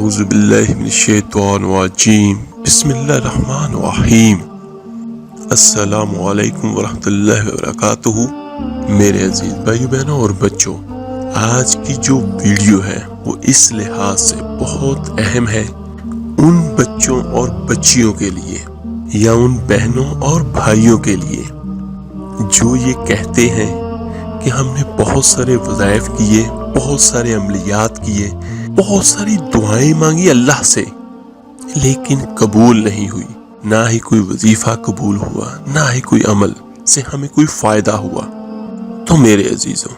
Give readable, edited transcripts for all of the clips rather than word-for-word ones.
اعوذ باللہ من الشیطان الرجیم بسم اللہ الرحمن الرحیم السلام علیکم ورحمۃ اللہ وبرکاتہ۔ میرے عزیز بھائیو بہنوں اور بچوں، آج کی جو ویڈیو ہے وہ اس لحاظ سے بہت اہم ہے ان بچوں اور بچیوں کے لیے یا ان بہنوں اور بھائیوں کے لیے جو یہ کہتے ہیں کہ ہم نے بہت سارے وظائف کیے، بہت سارے عملیات کیے، بہت ساری دعائیں مانگی اللہ سے، لیکن قبول نہیں ہوئی، نہ ہی کوئی وظیفہ قبول ہوا، نہ ہی کوئی عمل سے ہمیں کوئی فائدہ ہوا۔ تو میرے عزیزوں،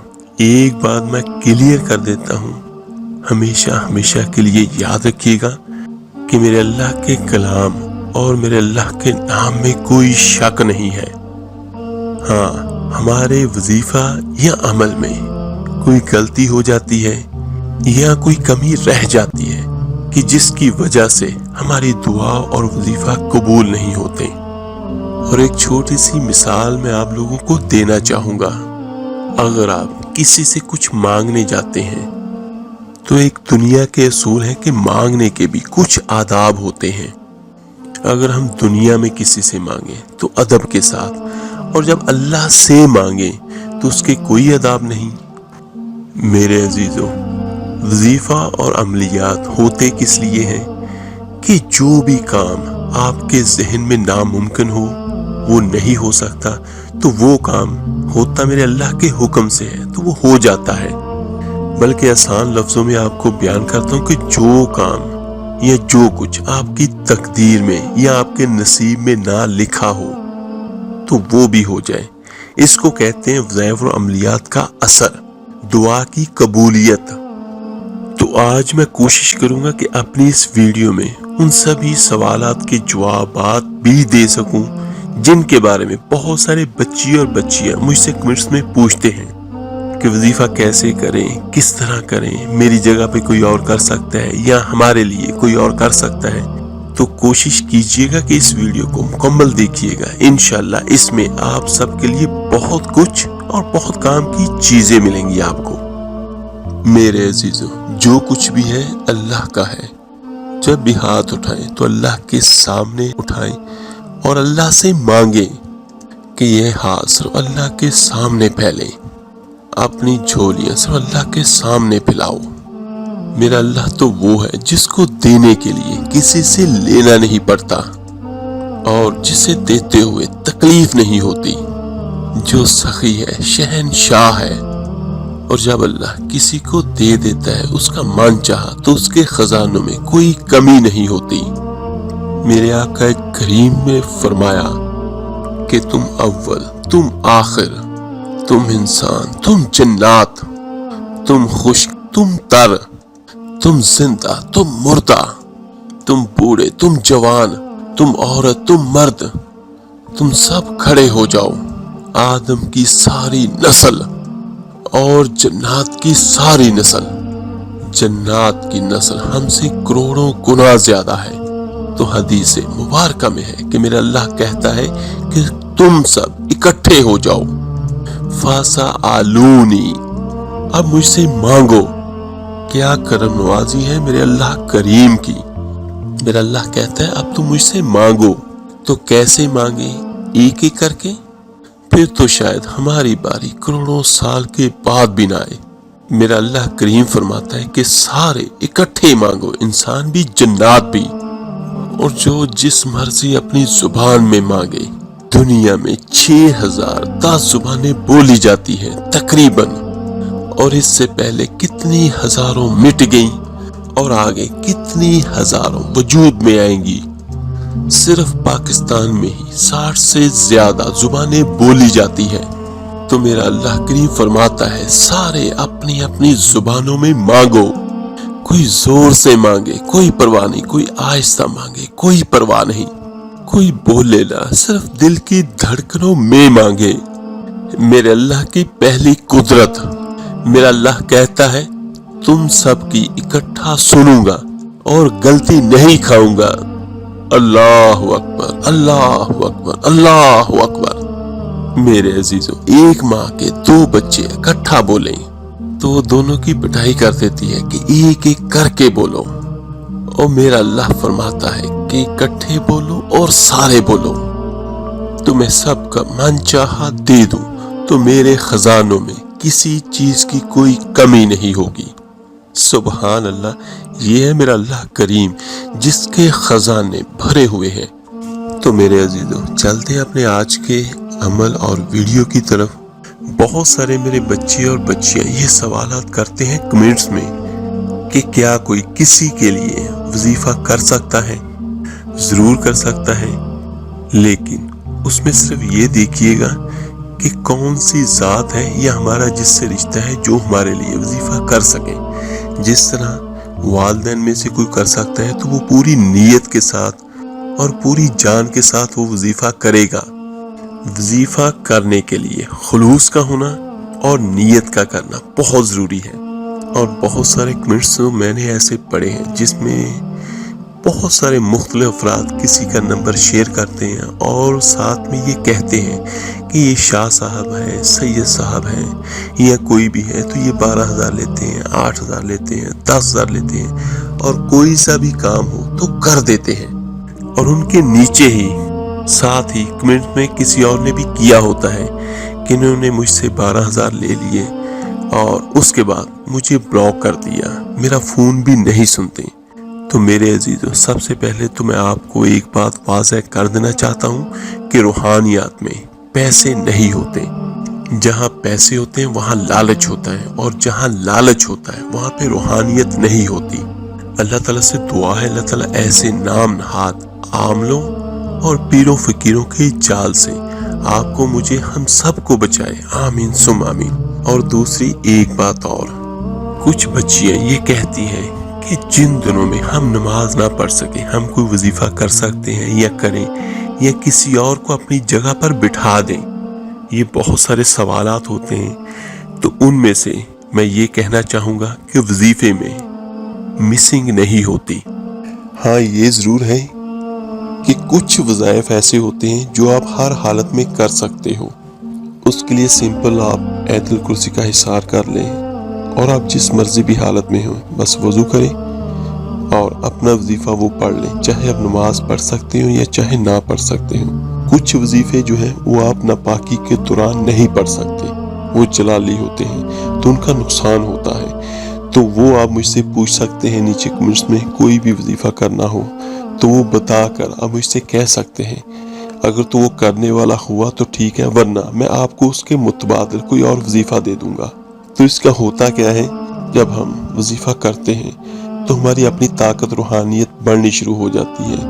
ایک بات میں کلیئر کر دیتا ہوں، ہمیشہ کے لیے یاد رکھیے گا کہ میرے اللہ کے کلام اور میرے اللہ کے نام میں کوئی شک نہیں ہے۔ ہاں، ہمارے وظیفہ یا عمل میں کوئی غلطی ہو جاتی ہے یا کوئی کمی رہ جاتی ہے کہ جس کی وجہ سے ہماری دعا اور وظیفہ قبول نہیں ہوتے۔ اور ایک چھوٹی سی مثال میں آپ لوگوں کو دینا چاہوں گا۔ اگر آپ کسی سے کچھ مانگنے جاتے ہیں تو ایک دنیا کے اصول ہے کہ مانگنے کے بھی کچھ آداب ہوتے ہیں۔ اگر ہم دنیا میں کسی سے مانگیں تو ادب کے ساتھ، اور جب اللہ سے مانگیں تو اس کے کوئی آداب نہیں۔ میرے عزیزوں، وظیفہ اور عملیات ہوتے کس لیے ہیں کہ جو بھی کام آپ کے ذہن میں ناممکن ہو، وہ نہیں ہو سکتا، تو وہ کام ہوتا میرے اللہ کے حکم سے ہے تو وہ ہو جاتا ہے۔ بلکہ آسان لفظوں میں آپ کو بیان کرتا ہوں کہ جو کام یا جو کچھ آپ کی تقدیر میں یا آپ کے نصیب میں نہ لکھا ہو تو وہ بھی ہو جائے۔ اس کو کہتے ہیں وظائف اور عملیات کا اثر، دعا کی قبولیت۔ تو آج میں کوشش کروں گا کہ اپنی اس ویڈیو میں ان سبھی سوالات کے جوابات بھی دے سکوں جن کے بارے میں بہت سارے بچی اور بچیاں مجھ سے کمنٹس میں پوچھتے ہیں کہ وظیفہ کیسے کریں، کس طرح کریں، میری جگہ پہ کوئی اور کر سکتا ہے یا ہمارے لیے کوئی اور کر سکتا ہے۔ تو کوشش کیجئے گا کہ اس ویڈیو کو مکمل دیکھیے گا، انشاءاللہ اس میں آپ سب کے لیے بہت کچھ اور بہت کام کی چیزیں ملیں گی آپ کو۔ میرے عزیزوں، جو کچھ بھی ہے اللہ کا ہے۔ جب بھی ہاتھ اٹھائیں تو اللہ کے سامنے اٹھائیں اور اللہ سے مانگیں کہ یہ ہاتھ صرف اللہ کے سامنے پھیلیں، اپنی جھولیاں صرف اللہ کے سامنے پھیلاؤ۔ میرا اللہ تو وہ ہے جس کو دینے کے لیے کسی سے لینا نہیں پڑتا اور جسے دیتے ہوئے تکلیف نہیں ہوتی، جو سخی ہے، شہنشاہ ہے۔ اور جب اللہ کسی کو دے دیتا ہے اس کا من چاہا تو اس کے خزانوں میں کوئی کمی نہیں ہوتی۔ میرے آقا کریم نے فرمایا کہ تم اول، تم آخر، تم انسان، تم جنات، تم خشک، تم تر، تم زندہ، تم مردہ، تم بوڑھے، تم جوان، تم عورت، تم مرد، تم سب کھڑے ہو جاؤ۔ آدم کی ساری نسل اور جنات کی ساری نسل، جنات کی نسل ہم سے کروڑوں گنا زیادہ ہے۔ تو حدیث مبارکہ میں ہے کہ میرا اللہ کہتا ہے کہ تم سب اکٹھے ہو جاؤ، فاسا آلونی، اب مجھ سے مانگو۔ کیا کرم نوازی ہے میرے اللہ کریم کی۔ میرا اللہ کہتا ہے اب تم مجھ سے مانگو۔ تو کیسے مانگے؟ ایک ایک کر کے؟ پھر تو شاید ہماری باری کروڑوں سال کے بعد بھی نہ آئے۔ میرا اللہ کریم فرماتا ہے کہ سارے اکٹھے مانگو، انسان بھی جنات بھی، اور جو جس مرضی اپنی زبان میں مانگے۔ دنیا میں 6010 زبانیں بولی جاتی ہیں تقریباً، اور اس سے پہلے کتنی ہزاروں مٹ گئیں اور آگے کتنی ہزاروں وجود میں آئیں گی۔ صرف پاکستان میں ہی 60 سے زیادہ زبانیں بولی جاتی ہیں۔ تو میرا اللہ کریم فرماتا ہے سارے اپنی اپنی زبانوں میں مانگو۔ کوئی زور سے مانگے کوئی پرواہ نہیں، کوئی آہستہ مانگے کوئی پرواہ نہیں، کوئی بولے نہ، صرف دل کی دھڑکنوں میں مانگے۔ میرے اللہ کی پہلی قدرت، میرا اللہ کہتا ہے تم سب کی اکٹھا سنوں گا اور غلطی نہیں کھاؤں گا۔ اللہ اکبر، اللہ اکبر، اللہ اکبر۔ میرے عزیزوں، ایک ماں کے 2 بچے اکٹھا بولیں تو دونوں کی پٹائی کر دیتی ہے کہ ایک ایک کر کے بولو، اور میرا اللہ فرماتا ہے کہ اکٹھے بولو اور سارے بولو، تمہیں سب کا من چاہا دے دوں، تو میرے خزانوں میں کسی چیز کی کوئی کمی نہیں ہوگی۔ سبحان اللہ، یہ ہے میرا اللہ کریم جس کے خزانے بھرے ہوئے ہیں۔ تو میرے عزیزو، چلتے ہیں اپنے آج کے عمل اور ویڈیو کی طرف۔ بہت سارے میرے بچے اور بچیاں یہ سوالات کرتے ہیں کمنٹس میں کہ کیا کوئی کسی کے لیے وظیفہ کر سکتا ہے؟ ضرور کر سکتا ہے، لیکن اس میں صرف یہ دیکھیے گا کہ کون سی ذات ہے یا ہمارا جس سے رشتہ ہے جو ہمارے لیے وظیفہ کر سکے۔ جس طرح والدین میں سے کوئی کر سکتا ہے تو وہ پوری نیت کے ساتھ اور پوری جان کے ساتھ وہ وظیفہ کرے گا۔ وظیفہ کرنے کے لیے خلوص کا ہونا اور نیت کا کرنا بہت ضروری ہے۔ اور بہت سارے کمنٹس میں نے ایسے پڑھے ہیں جس میں بہت سارے مختلف افراد کسی کا نمبر شیئر کرتے ہیں اور ساتھ میں یہ کہتے ہیں کہ یہ شاہ صاحب ہے، سید صاحب ہیں یا کوئی بھی ہے تو یہ 12,000 لیتے ہیں، 8,000 لیتے ہیں، 10,000 لیتے ہیں، اور کوئی سا بھی کام ہو تو کر دیتے ہیں۔ اور ان کے نیچے ہی ساتھ ہی کمنٹ میں کسی اور نے بھی کیا ہوتا ہے کہ انہوں نے مجھ سے 12,000 لے لیے اور اس کے بعد مجھے بلاک کر دیا، میرا فون بھی نہیں سنتے۔ تو میرے عزیزو، سب سے پہلے تو میں آپ کو ایک بات واضح کر دینا چاہتا ہوں کہ روحانیات میں پیسے نہیں ہوتے۔ جہاں پیسے ہوتے ہیں وہاں لالچ ہوتا ہے، اور جہاں لالچ ہوتا ہے وہاں پہ روحانیت نہیں ہوتی۔ اللہ تعالیٰ سے دعا ہے اللہ تعالیٰ ایسے نام نہاد عاملوں اور پیروں فقیروں کے جال سے آپ کو، مجھے، ہم سب کو بچائے، آمین ثم آمین۔ اور دوسری ایک بات اور، کچھ بچیاں یہ کہتی ہیں کہ جن دنوں میں ہم نماز نہ پڑھ سکیں ہم کوئی وظیفہ کر سکتے ہیں یا کریں یا کسی اور کو اپنی جگہ پر بٹھا دیں۔ یہ بہت سارے سوالات ہوتے ہیں، تو ان میں سے میں یہ کہنا چاہوں گا کہ وظیفے میں مسنگ نہیں ہوتی۔ ہاں یہ ضرور ہے کہ کچھ وظائف ایسے ہوتے ہیں جو آپ ہر حالت میں کر سکتے ہو۔ اس کے لیے سمپل آپ آیت الکرسی کا حصار کر لیں اور آپ جس مرضی بھی حالت میں ہوں بس وضو کریں اور اپنا وظیفہ وہ پڑھ لیں، چاہے آپ نماز پڑھ سکتے ہوں یا چاہے نہ پڑھ سکتے ہوں۔ کچھ وظیفے جو ہیں وہ آپ ناپاکی کے دوران نہیں پڑھ سکتے، وہ جلالی ہوتے ہیں تو ان کا نقصان ہوتا ہے، تو وہ آپ مجھ سے پوچھ سکتے ہیں نیچے کمنٹس میں۔ کوئی بھی وظیفہ کرنا ہو تو وہ بتا کر آپ مجھ سے کہہ سکتے ہیں، اگر تو وہ کرنے والا ہوا تو ٹھیک ہے، ورنہ میں آپ کو اس کے متبادل کوئی اور وظیفہ دے دوں گا۔ تو اس کا ہوتا کیا ہے، جب ہم وظیفہ کرتے ہیں تو ہماری اپنی طاقت روحانیت بڑھنی شروع ہو جاتی ہے،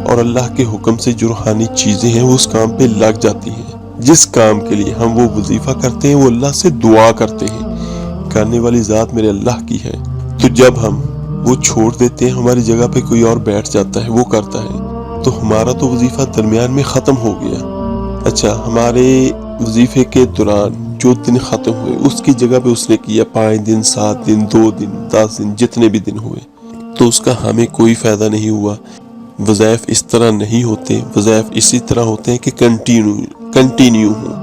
اور اللہ کے حکم سے جو روحانی چیزیں ہیں وہ اس کام پہ لگ جاتی ہیں۔ جس کام کے لیے ہم وہ وظیفہ کرتے ہیں وہ اللہ سے دعا کرتے ہیں، کرنے والی ذات میرے اللہ کی ہے۔ تو جب ہم وہ چھوڑ دیتے ہیں، ہماری جگہ پہ کوئی اور بیٹھ جاتا ہے، وہ کرتا ہے، تو ہمارا تو وظیفہ درمیان میں ختم ہو گیا۔ اچھا، ہمارے وظیفے کے دوران جو دن ختم ہوئے اس کی جگہ پہ اس نے کیا 5 دن، 7 دن، 2 دن، 10 دن، جتنے بھی دن ہوئے، تو اس کا ہمیں کوئی فائدہ نہیں ہوا۔ وظائف اس طرح نہیں ہوتے، وظائف اسی طرح ہوتے ہیں کہ کنٹینیو ہو،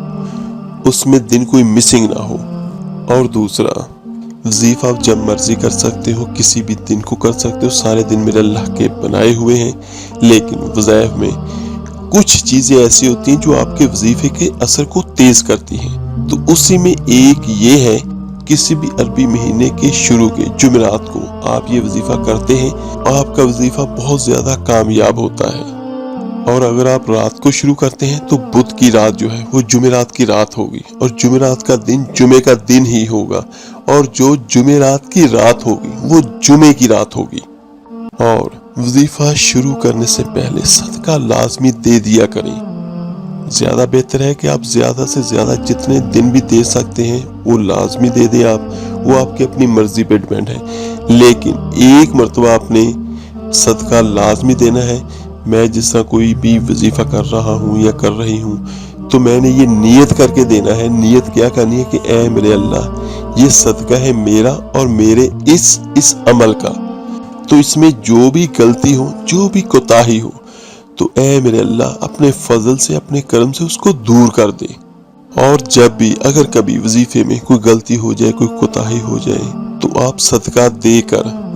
اس میں دن کوئی مسنگ نہ ہو۔ اور دوسرا، وظیفہ آپ جب مرضی کر سکتے ہو، کسی بھی دن کو کر سکتے ہو، سارے دن میرے اللہ کے بنائے ہوئے ہیں، لیکن وظائف میں کچھ چیزیں ایسی ہوتی ہیں جو آپ کے وظیفے کے اثر کو تیز کرتی ہیں۔ تو اسی میں ایک یہ ہے، کسی بھی عربی مہینے کے شروع کے جمعرات کو آپ یہ وظیفہ کرتے ہیں، آپ کا وظیفہ بہت زیادہ کامیاب ہوتا ہے۔ اور اگر آپ رات کو شروع کرتے ہیں تو بدھ کی رات جو ہے وہ جمعرات کی رات ہوگی، اور جمعرات کا دن جمعے کا دن ہی ہوگا، اور جو جمعرات کی رات ہوگی وہ جمعے کی رات ہوگی۔ اور وظیفہ شروع کرنے سے پہلے صدقہ لازمی دے دیا کریں۔ زیادہ بہتر ہے کہ آپ زیادہ سے زیادہ جتنے دن بھی دے سکتے ہیں وہ لازمی دے دیں آپ، وہ آپ کی اپنی مرضی پہ ڈیپینڈ ہے، لیکن ایک مرتبہ آپ نے صدقہ لازمی دینا ہے۔ میں جس طرح کوئی بھی وظیفہ کر رہا ہوں یا کر رہی ہوں تو میں نے یہ نیت کر کے دینا ہے۔ نیت کیا کرنی ہے کہ اے میرے اللہ، یہ صدقہ ہے میرا اور میرے اس عمل کا، تو اس میں جو بھی غلطی ہو، جو بھی کوتاہی ہو، تو اے میرے اللہ اپنے فضل سے، اپنے کرم سے اس کو دور کر دے۔ اور جب بھی اگر کبھی وظیفے میں کوئی غلطی ہو جائے، کوئی کوتاہی ہو جائے، تو آپ صدقہ دے کر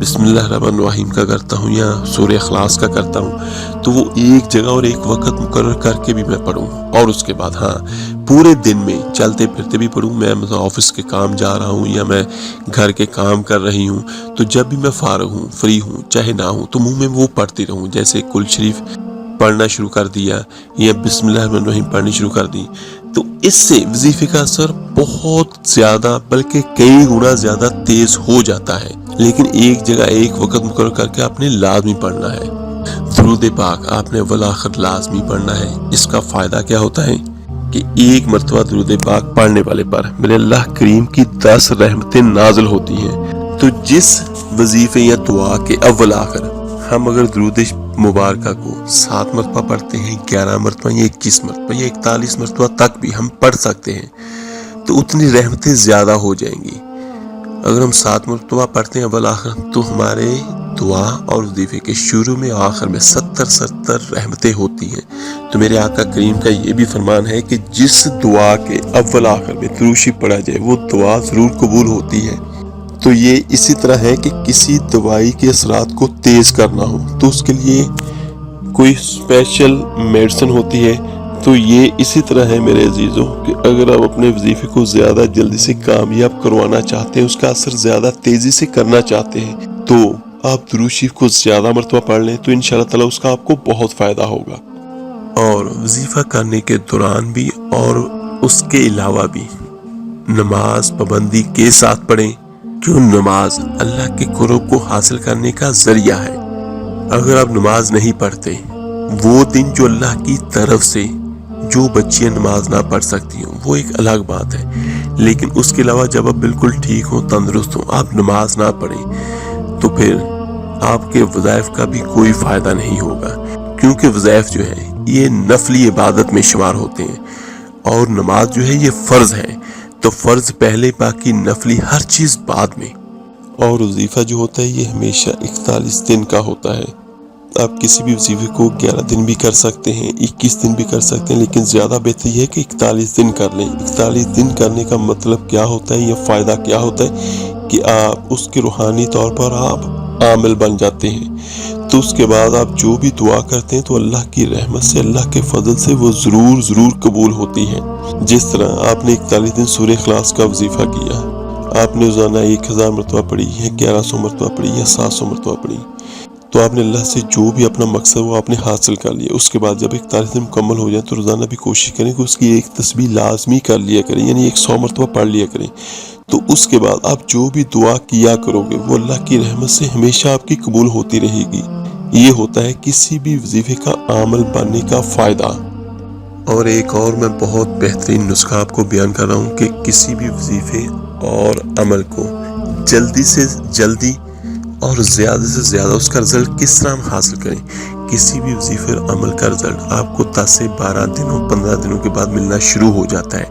بسم اللہ الرحمن الرحیم کا کرتا ہوں یا سورہ اخلاص کا کرتا ہوں تو وہ ایک جگہ اور ایک وقت مقرر کر کے بھی میں پڑھوں، اور اس کے بعد پورے دن میں چلتے پھرتے بھی پڑھوں. میں آفس کے کام جا رہا ہوں یا میں گھر کے کام کر رہی ہوں تو جب بھی میں فارغ ہوں، فری ہوں، چاہے نہ ہوں، تو منہ میں وہ پڑھتی رہوں. جیسے کل شریف پڑھنا شروع کر دیا یا بسم اللہ الرحمن الرحیم پڑھنی شروع کر دی، تو اس سے وظیفے کا اثر بہت زیادہ بلکہ کئی گنا زیادہ تیز ہو جاتا ہے. لیکن ایک جگہ ایک وقت مقرر کر کے آپ نے لازمی پڑھنا ہے. درود پاک آپ نے اول آخر لازمی پڑھنا ہے. اس کا فائدہ کیا ہوتا ہے کہ ایک مرتبہ درود پاک پڑھنے والے پر میرے اللہ کریم کی 10 رحمتیں نازل ہوتی ہیں. تو جس وظیفے یا دعا کے اول آخر ہم اگر درود مبارکہ کو 7 مرتبہ پڑھتے ہیں، 11 مرتبہ یا 21 مرتبہ یا 41 مرتبہ تک بھی ہم پڑھ سکتے ہیں، تو اتنی رحمتیں زیادہ ہو جائیں گی. اگر ہم 7 مرتبہ پڑھتے ہیں اول آخر تو ہمارے دعا اور وظیفے کے شروع میں آخر میں 70 رحمتیں ہوتی ہیں. تو میرے آقا کریم کا یہ بھی فرمان ہے کہ جس دعا کے اول آخر میں درود شریف پڑھا جائے وہ دعا ضرور قبول ہوتی ہے. تو یہ اسی طرح ہے کہ کسی دوائی کے اثرات کو تیز کرنا ہو تو اس کے لیے کوئی اسپیشل میڈیسن ہوتی ہے. تو یہ اسی طرح ہے میرے عزیزوں کہ اگر آپ اپنے وظیفے کو زیادہ جلدی سے کامیاب کروانا چاہتے ہیں، اس کا اثر زیادہ تیزی سے کرنا چاہتے ہیں، تو آپ درود شریف کو زیادہ مرتبہ پڑھ لیں تو انشاءاللہ تعالی اس کا آپ کو بہت فائدہ ہوگا. اور وظیفہ کرنے کے دوران بھی اور اس کے علاوہ بھی نماز پابندی کے ساتھ پڑھیں، کیوں نماز اللہ کے قرب کو حاصل کرنے کا ذریعہ ہے. اگر آپ نماز نہیں پڑھتے، وہ دن جو اللہ کی طرف سے جو بچیاں نماز نہ پڑھ سکتی ہوں وہ ایک الگ بات ہے، لیکن اس کے علاوہ جب آپ بالکل ٹھیک ہوں، تندرست ہوں، آپ نماز نہ پڑھیں تو پھر آپ کے وظائف کا بھی کوئی فائدہ نہیں ہوگا. کیونکہ وظائف جو ہے یہ نفلی عبادت میں شمار ہوتے ہیں اور نماز جو ہے یہ فرض ہے. تو فرض پہلے، باقی نفلی ہر چیز بعد میں. اور وظیفہ جو ہوتا ہے یہ ہمیشہ 41 دن کا ہوتا ہے. آپ کسی بھی وظیفے کو 11 دن بھی کر سکتے ہیں، 21 دن بھی کر سکتے ہیں، لیکن زیادہ بہتر یہ ہے کہ 41 دن کر لیں. 41 دن کرنے کا مطلب کیا ہوتا ہے، یہ فائدہ کیا ہوتا ہے کہ آپ اس کے روحانی طور پر آپ عامل بن جاتے ہیں. تو اس کے بعد آپ جو بھی دعا کرتے ہیں تو اللہ کی رحمت سے، اللہ کے فضل سے وہ ضرور قبول ہوتی ہے. جس طرح آپ نے 41 دن سورہ اخلاص کا وظیفہ کیا، آپ نے روزانہ 1000 مرتبہ پڑھی ہے، 1100 مرتبہ پڑھی یا 700 مرتبہ پڑھی، تو آپ نے اللہ سے جو بھی اپنا مقصد وہ آپ نے حاصل کر لیا. اس کے بعد جب 41 دن مکمل ہو جائے تو روزانہ بھی کوشش کریں کہ اس کی ایک تسبیح لازمی کر لیا کریں، یعنی 100 مرتبہ پڑھ لیا کریں. تو اس کے بعد آپ جو بھی دعا کیا کرو گے وہ اللہ کی رحمت سے ہمیشہ آپ کی قبول ہوتی رہے گی. یہ ہوتا ہے کسی بھی وظیفے کا عامل بننے کا فائدہ. اور ایک اور میں بہت بہترین نسخہ آپ کو بیان کر رہا ہوں کہ کسی بھی وظیفے اور عمل کو جلدی سے جلدی اور زیادہ سے زیادہ اس کا رزلٹ کس طرح ہم حاصل کریں. کسی بھی وظیفے اور عمل کا رزلٹ آپ کو 10 سے 12 دنوں 15 دنوں کے بعد ملنا شروع ہو جاتا ہے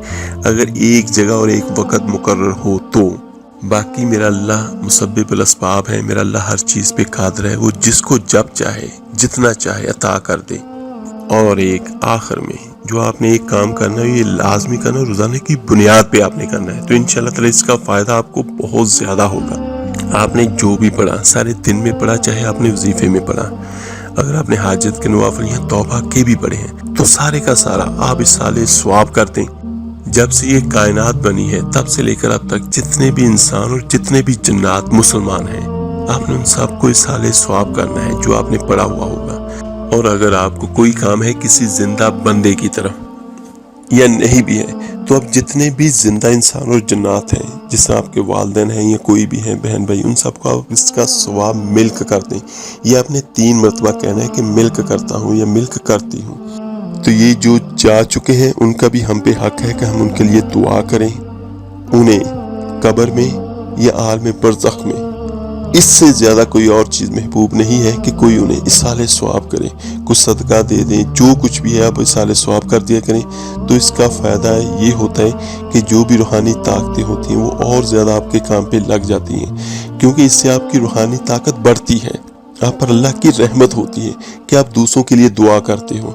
اگر ایک جگہ اور ایک وقت مقرر ہو تو. باقی میرا اللہ مسبب الاسباب ہے، میرا اللہ ہر چیز پہ قادر ہے، وہ جس کو جب چاہے جتنا چاہے عطا کر دے. اور ایک آخر میں جو آپ نے ایک کام کرنا ہے یہ لازمی کرنا ہے، روزانہ کی بنیاد پہ آپ نے کرنا ہے، تو انشاءاللہ تعالی اس کا فائدہ آپ کو بہت زیادہ ہوگا. آپ نے جو بھی پڑھا سارے دن میں پڑھا، چاہے آپ نے وظیفے میں پڑھا، اگر آپ نے حاجت کے نوافل یا توبہ کے بھی پڑھے ہیں تو سارے کا سارا آپ اس سال ثواب کر دیں. جب سے یہ کائنات بنی ہے تب سے لے کر اب تک جتنے بھی انسان اور جتنے بھی جنات مسلمان ہیں، آپ نے ان سب کو اس سال ثواب کرنا ہے جو آپ نے پڑھا ہوا ہوگا. اور اگر آپ کو کوئی کام ہے کسی زندہ بندے کی طرف یا نہیں بھی ہے تو اب جتنے بھی زندہ انسان اور جنات ہیں، جس طرح آپ کے والدین ہیں یا کوئی بھی ہیں بہن بھائی، ان سب کو آپ اس کا ثواب ملک کر دیں. یہ آپ نے 3 مرتبہ کہنا ہے کہ ملک کرتا ہوں یا ملک کرتی ہوں. تو یہ جو جا چکے ہیں ان کا بھی ہم پہ حق ہے کہ ہم ان کے لیے دعا کریں، انہیں قبر میں یا عالم برزخ میں اس سے زیادہ کوئی اور چیز محبوب نہیں ہے کہ کوئی انہیں اصالِ ثواب کرے، کچھ صدقہ دے دیں، جو کچھ بھی ہے آپ اصالِ ثواب کر دیا کریں. تو اس کا فائدہ یہ ہوتا ہے کہ جو بھی روحانی طاقتیں ہوتی ہیں وہ اور زیادہ آپ کے کام پہ لگ جاتی ہیں، کیونکہ اس سے آپ کی روحانی طاقت بڑھتی ہے، آپ پر اللہ کی رحمت ہوتی ہے کہ آپ دوسروں کے لیے دعا کرتے ہو.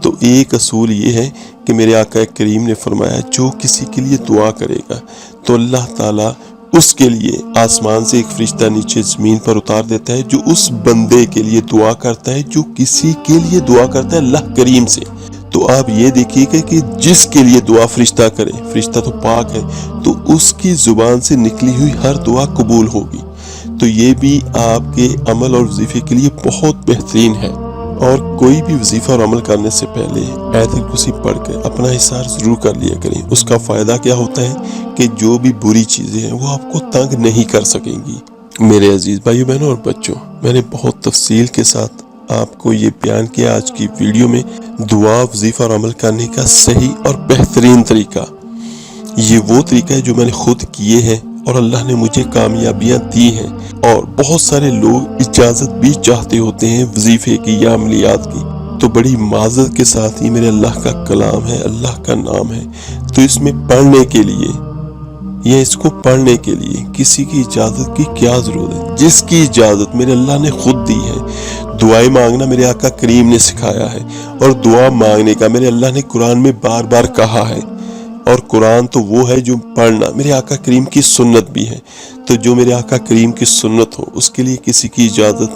تو ایک اصول یہ ہے کہ میرے آقا کریم نے فرمایا جو کسی کے لیے دعا کرے گا تو اللہ تعالیٰ اس کے لیے آسمان سے ایک فرشتہ نیچے زمین پر اتار دیتا ہے جو اس بندے کے لیے دعا کرتا ہے جو کسی کے لیے دعا کرتا ہے اللہ کریم سے. تو آپ یہ دیکھیے گا کہ جس کے لیے دعا فرشتہ کرے, فرشتہ تو پاک ہے, تو اس کی زبان سے نکلی ہوئی ہر دعا قبول ہوگی. تو یہ بھی آپ کے عمل اور وظیفے کے لیے بہت بہترین ہے. اور کوئی بھی وظیفہ اور عمل کرنے سے پہلے آیت الکرسی پڑھ کے اپنا حصار ضرور کر لیا کریں. اس کا فائدہ کیا ہوتا ہے کہ جو بھی بری چیزیں ہیں وہ آپ کو تنگ نہیں کر سکیں گی. میرے عزیز بھائیو بہنوں اور بچوں, میں نے بہت تفصیل کے ساتھ آپ کو یہ بیان کیا آج کی ویڈیو میں, دعا, وظیفہ اور عمل کرنے کا صحیح اور بہترین طریقہ. یہ وہ طریقہ ہے جو میں نے خود کیے ہیں اور اللہ نے مجھے کامیابیاں دی ہیں. اور بہت سارے لوگ اجازت بھی چاہتے ہوتے ہیں وظیفے کی یا عملیات کی, تو بڑی معذرت کے ساتھ یہ میرے اللہ کا کلام ہے, اللہ کا نام ہے, تو اس میں پڑھنے کے لیے یا اس کو پڑھنے کے لیے کسی کی اجازت کی کیا ضرورت ہے. جس کی اجازت میرے اللہ نے خود دی ہے. دعائیں مانگنا میرے آقا کریم نے سکھایا ہے, اور دعا مانگنے کا میرے اللہ نے قرآن میں بار بار کہا ہے. اور قرآن تو وہ ہے جو پڑھنا میرے آقا کریم کی سنت بھی ہے. تو جو میرے آقا کریم کی سنت ہو اس کے لیے کسی کی اجازت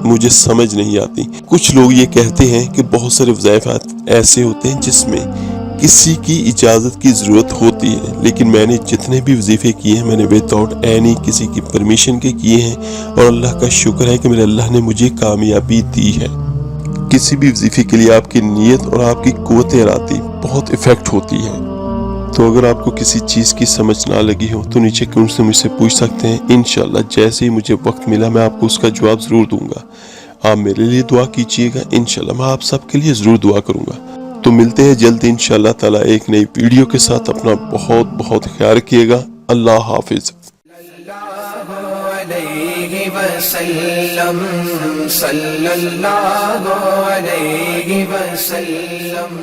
مجھے سمجھ نہیں آتی. کچھ لوگ یہ کہتے ہیں کہ بہت سارے وظائفات ایسے ہوتے ہیں جس میں کسی کی اجازت کی ضرورت ہوتی ہے, لیکن میں نے جتنے بھی وظیفے کیے ہیں میں نے وداؤٹ اینی کسی کی پرمیشن کے کیے ہیں, اور اللہ کا شکر ہے کہ میرے اللہ نے مجھے کامیابی دی ہے. کسی بھی وظیفے کے لیے آپ کی نیت اور آپ کی قوت ارادی بہت افیکٹ ہوتی ہے. تو اگر آپ کو کسی چیز کی سمجھ نہ لگی ہو تو نیچے کمنٹ سے مجھ سے پوچھ سکتے ہیں. انشاءاللہ جیسے ہی مجھے وقت ملا میں آپ کو اس کا جواب ضرور دوں گا. آپ میرے لیے دعا کیجئے گا, انشاءاللہ میں آپ سب کے لیے ضرور دعا کروں گا. تو ملتے ہیں جلد انشاءاللہ تعالی ایک نئی ویڈیو کے ساتھ. اپنا بہت بہت خیال رکھیے گا. اللہ حافظ. صلی اللہ علیہ وسلم.